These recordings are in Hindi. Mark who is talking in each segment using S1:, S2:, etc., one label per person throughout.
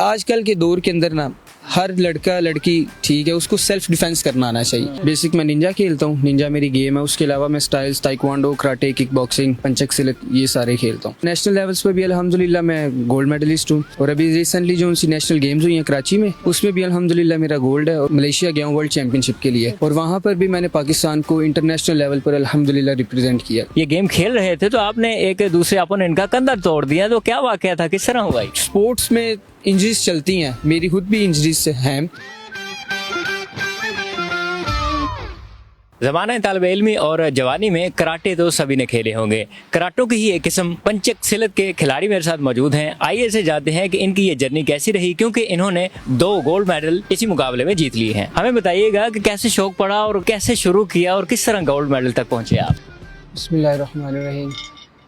S1: आजकल के दौर के अंदर ना हर लड़का लड़की ठीक है उसको सेल्फ डिफेंस करना आना चाहिए। बेसिक मैं निंजा खेलता हूँ, निंजा मेरी गेम है। उसके अलावा मैं styles, taekwondo, karate, kick boxing, पंचक सिलत ये सारे खेलता हूँ। नेशनल लेवल्स पर भी अल्हम्दुलिल्लाह मैं गोल्ड मेडलिस्ट हूँ और अभी रिसेंटली जो उनसी नेशनल गेम्स हुई हैं कराची में उसमें भी अल्हम्दुलिल्लाह मेरा गोल्ड है। और मलेशिया गया हूँ वर्ल्ड चैंपियनशिप के लिए और वहाँ पर भी मैंने पाकिस्तान को इंटरनेशनल लेवल पर अल्हम्दुलिल्लाह रिप्रेजेंट किया।
S2: ये गेम खेल रहे थे तो आपने एक दूसरे अपोनेंट का कंधा तोड़ दिया, तो क्या वाकया था, किस तरह हुआ?
S1: स्पोर्ट्स में इंजरीज चलती हैं, मेरी खुद भी इंजरीज से हैं।
S2: ज़माने तालिब इल्मी और जवानी में कराटे तो सभी ने खेले होंगे। कराटों की ही एक किस्म पंचक सिलत के खिलाड़ी मेरे साथ मौजूद हैं। आइए से जानते हैं कि इनकी ये जर्नी कैसी रही, क्योंकि इन्होंने 2 गोल्ड मेडल इसी मुकाबले में जीत लिए हैं। हमें बताइएगा कि कैसे शौक पड़ा और कैसे शुरू किया और किस तरह गोल्ड मेडल तक पहुँचे आप।
S1: बिस्मिल्लाहिर्रहमानिर्रहीम।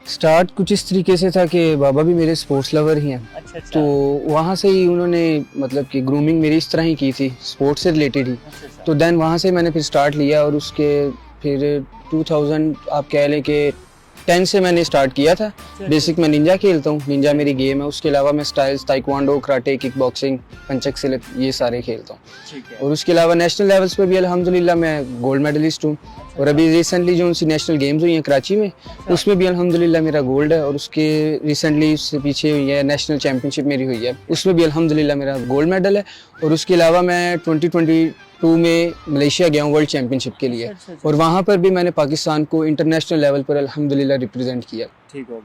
S1: स्टार्ट कुछ इस तरीके से था कि बाबा भी मेरे स्पोर्ट्स लवर ही हैं।
S2: अच्छा।
S1: तो वहाँ से ही उन्होंने मतलब कि ग्रूमिंग मेरी इस तरह ही की थी, स्पोर्ट्स से रिलेटेड ही। तो देन वहाँ से मैंने फिर स्टार्ट लिया और उसके फिर 2000 आप कह लें कि 10 से मैंने स्टार्ट किया था। बेसिक मैं निंजा खेलता हूँ, निंजा मेरी गेम है। उसके अलावा मैं styles, taekwondo, karate, kick boxing, पंचक सिलत ये सारे खेलता हूँ। और उसके अलावा नेशनल लेवल्स पे भी अल्हम्दुलिल्लाह मैं गोल्ड मेडलिस्ट हूँ और अभी रिसेंटली जो उनसी नेशनल गेम्स हुई हैं कराची में उसमें भी अल्हम्दुलिल्लाह मेरा गोल्ड है। और उसके रिसेंटली उससे पीछे हुई है नेशनल चैंपियनशिप मेरी हुई है, उसमें भी अल्हम्दुलिल्लाह मेरा गोल्ड मेडल है। और उसके अलावा मैं 2022 में मलेशिया गया हूँ वर्ल्ड चैंपियनशिप के लिए और वहाँ पर भी मैंने पाकिस्तान को इंटरनेशनल लेवल पर अल्हम्दुलिल्लाह रिप्रेजेंट किया।
S2: ठीक हो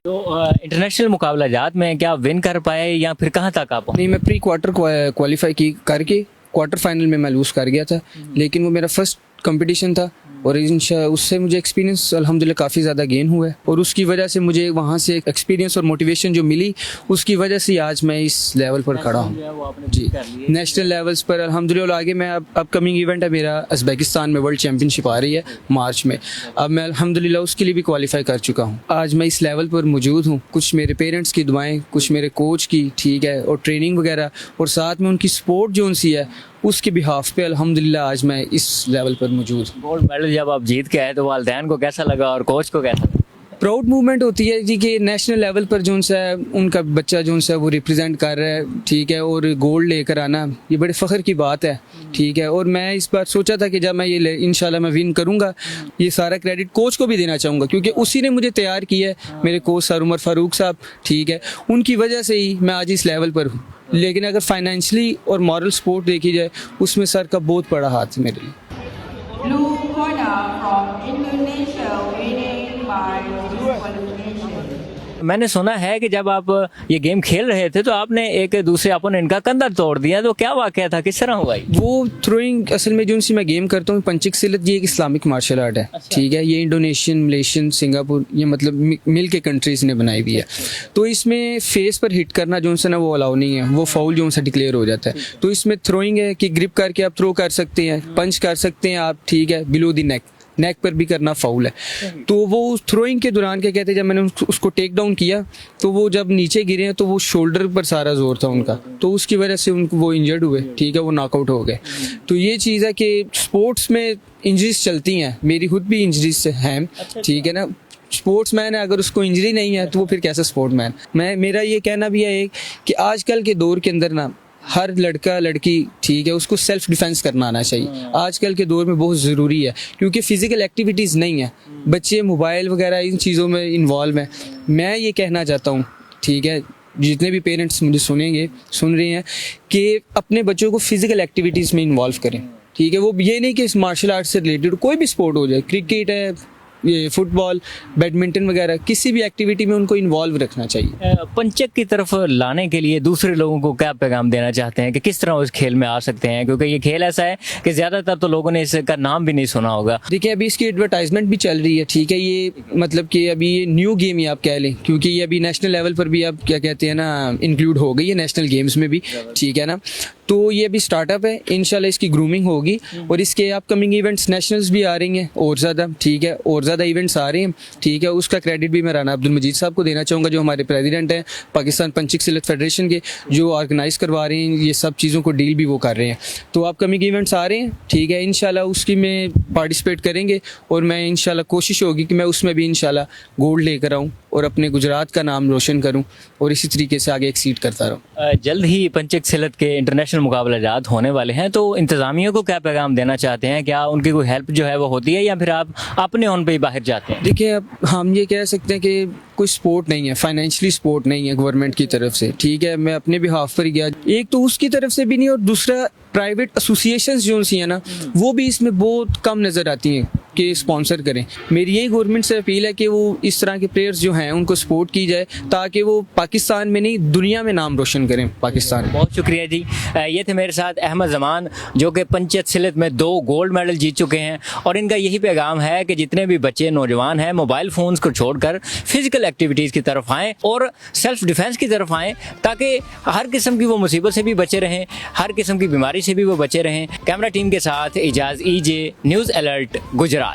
S2: तो इंटरनेशनल मुकाबला जात में क्या विन कर पाए या फिर कहाँ तक आप?
S1: नहीं, मैं प्री क्वार्टर क्वालिफाई की करके क्वार्टर फाइनल में मैं लूज़ कर गया था, लेकिन वो मेरा फर्स्ट कंपटीशन था और उससे मुझे एक्सपीरियंस अल्हम्दुलिल्लाह काफ़ी ज़्यादा गेन हुआ है। और उसकी वजह से मुझे वहाँ से एक्सपीरियंस और मोटिवेशन जो मिली उसकी वजह से आज मैं इस लेवल पर खड़ा हूँ जी, नेशनल लेवल्स पर अल्हम्दुलिल्लाह। आगे मैं अपकमिंग इवेंट है मेरा उज़्बेकिस्तान में वर्ल्ड चैंपियनशिप आ रही है मार्च में। अब मैं अल्हम्दुलिल्लाह उसके लिए भी क्वालिफाई कर चुका हूँ। आज मैं इस लेवल पर मौजूद हूँ, कुछ मेरे पेरेंट्स की दुआएँ, कुछ मेरे कोच की ठीक है और ट्रेनिंग वगैरह और साथ में उनकी सपोर्ट जो उनसी है उसके बिहाफ पे अल्हम्दुलिल्लाह आज मैं इस लेवल पर मौजूद हूँ।
S2: गोल्ड मेडल जब आप जीत के आए तो वालिदैन को कैसा लगा और कोच को कैसा लगा?
S1: प्राउड मूवमेंट होती है जी कि नेशनल लेवल पर जो सा उनका बच्चा जो सा वो रिप्रेजेंट कर रहा है ठीक है और गोल्ड लेकर आना ये बड़े फ़ख्र की बात है ठीक है। और मैं इस बार सोचा था कि जब मैं ये इंशाल्लाह मैं विन करूँगा, ये सारा क्रेडिट कोच को भी देना चाहूँगा क्योंकि उसी ने मुझे तैयार किया है। मेरे कोच सर उमर फारूक साहब ठीक है, उनकी वजह से ही मैं आज इस लेवल पर हूँ। लेकिन अगर फाइनेंशियली और मॉरल सपोर्ट देखी जाए उसमें सर का बहुत बड़ा हाथ है मेरे लिए।
S3: Blue corner from Indonesia winning by disqualification.
S2: मैंने सुना है कि जब आप ये गेम खेल रहे थे तो आपने एक दूसरे अपोनेंट का कंधा तोड़ दिया, तो क्या वाकया था, किस तरह हुआ?
S1: वो थ्रोइंग असल में जो सी मैं गेम करता हूँ पंचक सिलत, ये एक इस्लामिक मार्शल आर्ट है ठीक है। ये इंडोनेशियन, मलेशियन, सिंगापुर ये मतलब मिल के कंट्रीज़ ने बनाई हुई है। तो इसमें फेस पर हिट करना जो सा ना वो अलाउ नहीं है, वो फाउल जो सा डिक्लेयर हो जाता है। तो इसमें थ्रोइंग है कि ग्रिप करके आप थ्रो कर सकते हैं, पंच कर सकते हैं आप ठीक है, बिलो दी नेक पर भी करना फाउल है। तो वो थ्रोइंग के दौरान क्या कहते हैं, जब मैंने उसको टेक डाउन किया तो वो जब नीचे गिरे हैं तो वो शोल्डर पर सारा जोर था उनका, तो उसकी वजह से उनको वो इंजर्ड हुए ठीक है, वो नॉकआउट हो गए। तो ये चीज़ है कि स्पोर्ट्स में इंजरीज चलती हैं, मेरी खुद भी इंजरीज से हैं ठीक है ना। स्पोर्ट्स मैन है, अगर उसको इंजरी नहीं है तो वो फिर कैसे स्पोर्ट मैन। मेरा ये कहना भी है कि आजकल के दौर के अंदर ना हर लड़का लड़की ठीक है उसको सेल्फ डिफेंस करना आना चाहिए। आजकल के दौर में बहुत ज़रूरी है क्योंकि फ़िज़िकल एक्टिविटीज़ नहीं है, बच्चे मोबाइल वगैरह इन चीज़ों में इन्वॉल्व हैं। मैं ये कहना चाहता हूँ ठीक है, जितने भी पेरेंट्स मुझे सुन रहे हैं कि अपने बच्चों को फ़िज़िकल एक्टिविटीज़ में इन्वॉल्व करें ठीक है। वो ये नहीं कि इस मार्शल आर्ट से रिलेटेड कोई भी स्पोर्ट हो जाए, क्रिकेट है, ये फुटबॉल, बैडमिंटन वगैरह, किसी भी एक्टिविटी में उनको इन्वॉल्व रखना चाहिए।
S2: पंचक की तरफ लाने के लिए दूसरे लोगों को क्या पैगाम देना चाहते हैं कि किस तरह उस खेल में आ सकते हैं, क्योंकि ये खेल ऐसा है कि ज़्यादातर तो लोगों ने इसका नाम भी नहीं सुना होगा।
S1: देखिए अभी इसकी एडवर्टाइजमेंट भी चल रही है ठीक है, ये मतलब कि अभी ये न्यू गेम ही आप कह लें क्योंकि ये अभी नेशनल लेवल पर भी आप क्या कहते हैं ना इंक्लूड हो गई है नेशनल गेम्स में भी ठीक है ना। तो ये अभी स्टार्टअप है, इंशाल्लाह इसकी ग्रूमिंग होगी और इसके अपकमिंग इवेंट्स नेशनल्स भी आ रही हैं और ज़्यादा, ठीक है, और ज़्यादा इवेंट्स आ रहे हैं, ठीक है। उसका क्रेडिट भी मैं राना अब्दुल मजीद साहब को देना चाहूँगा, जो हमारे प्रेसिडेंट हैं पाकिस्तान पंचिक सिलत फेडरेशन के, जो ऑर्गेनाइज करवा रहे हैं ये सब चीज़ों को, डील भी वो कर रहे हैं। तो अपकमिंग इवेंट्स आ रहे हैं, ठीक है, इंशाल्लाह उसकी में पार्टिसिपेट करेंगे और मैं इंशाल्लाह कोशिश होगी कि मैं उसमें भी इंशाल्लाह गोल्ड लेकर आऊँ और अपने गुजरात का नाम रोशन करूँ और इसी तरीके से आगे एक्सीड करता रहूँ।
S2: जल्द ही पंचिक सिलत के इंटरनेशनल मुकाबलाजात होने वाले हैं, तो इंतज़ामिया को क्या पैगाम देना चाहते हैं? क्या उनकी कोई हेल्प जो है वो होती है या फिर आप अपने ऑन पे ही बाहर जाते हैं?
S1: देखिए, अब हम ये कह सकते हैं कि कोई सपोर्ट नहीं है, फाइनेंशियली सपोर्ट नहीं है गवर्नमेंट की तरफ से, ठीक है। मैं अपने बिहाफ पर ही गया, एक तो उसकी तरफ से भी नहीं और दूसरा प्राइवेट एसोसिएशंस जो सी हैं ना, वो भी इसमें बहुत कम नज़र आती हैं कि स्पॉन्सर करें। मेरी यही गवर्नमेंट से अपील है कि वो इस तरह के प्लेयर्स जो हैं उनको सपोर्ट की जाए, ताकि वो पाकिस्तान में नहीं दुनिया में नाम रोशन करें पाकिस्तान।
S2: बहुत शुक्रिया जी। ये थे मेरे साथ अहमद जमान, जो कि पंचिक सिलत में 2 गोल्ड मेडल जीत चुके हैं और इनका यही पैगाम है कि जितने भी बच्चे नौजवान हैं मोबाइल फ़ोन्स को छोड़कर फिजिकल एक्टिविटीज़ की तरफ आएँ और सेल्फ डिफेंस की तरफ आएँ, ताकि हर किस्म की वो मुसीबत से भी बचे रहें, हर किस्म की बीमारी से भी वो बचे रहें। कैमरा टीम के साथ Ejaz EJ, news alert, Gujarat.